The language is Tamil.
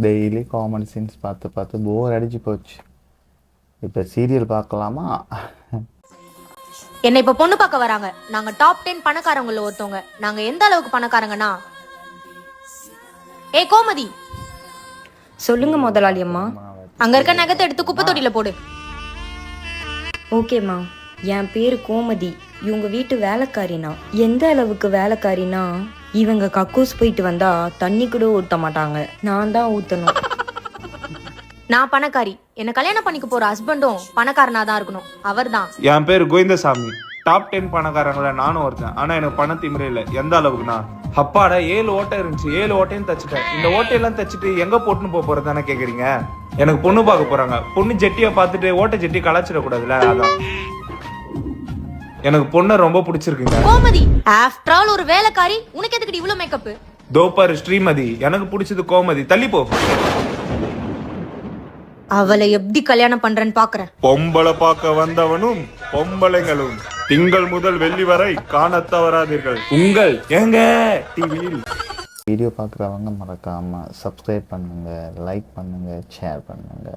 டெய்லி காமெடி சீன்ஸ் பார்த்து பார்த்து போர் அடிச்சு போச்சு. இப்போ சீரியல் பார்க்கலாமா? என்னை இப்ப பொண்ணு பார்க்க வராங்க. நாங்க டாப் 10 பணக்காரங்கள ஒருத்தவங்க. நாங்க எந்த அளவுக்கு பணக்காரங்கன்னா, ஏ கோமதி, சொல்லுங்க முதலாளி அம்மா. அங்க இருக்க நகத்தை எடுத்து குப்பை தொட்டில போடு. ஓகேம்மா. என் பேரு கோமதி. இவங்க வீட்டு வேலைக்காரினா. எந்த அளவுக்கு வேலைக்காரினா, இவங்க கக்கூஸ் போயிட்டு வந்தா தண்ணி கூட ஊத்த மாட்டாங்க, நான் தான் ஊத்தணும். நான் பணக்காரி. என்ன கல்யாணம் பண்ணிக்க போற ஹஸ்பண்டும் பணக்காரனா தான் இருக்கணும். அவர் தான். என் பேர் கோவிந்தசாமி. டாப் 10 பணக்காரங்கள நானும் ஒருத்தன். ஆனா எனக்கு பண திமிரே இல்லை. எந்த அளவுக்குனா, அப்பாட 7 ஓட்டை இருந்துச்சு, 7 ஓட்டையும் தச்சுட்டேன். இந்த ஓட்டையெல்லாம் தச்சுட்டு எங்க போட்டுன்னு போறதானே கேக்குறீங்க? எனக்கு பொண்ணு பார்க்க போறாங்க. பொண்ணு ஜெட்டியை பார்த்துட்டு ஓட்டை ஜெட்டி கலாச்சிடக்கூடாதுல்ல, அதான். எனக்கு பொண்ணை ரொம்ப பிடிச்சிருக்குங்க. கோமதி, ஆஃப்டர் ஆல் ஒரு வேலைக்காரி, உனக்கு எதுக்கு இவ்வளவு மேக்கப்? தோப்பாரு ஸ்ரீமதி, எனக்கு பிடிச்சது கோமதி. தள்ளி போ. அவளை எப்படி கல்யாணம் பண்றேன்னு பாக்குறேன். பொம்பளை பார்க்க வந்தவனும் பொம்பளைங்களும் திங்கள் முதல் வெள்ளி வரை காணத் தவறாதீர்கள் உங்கள் எங்க டிவியில். வீடியோ பார்க்குறவங்க மறக்காமல் சப்ஸ்கிரைப் பண்ணுங்கள், லைக் பண்ணுங்கள், ஷேர் பண்ணுங்கள்.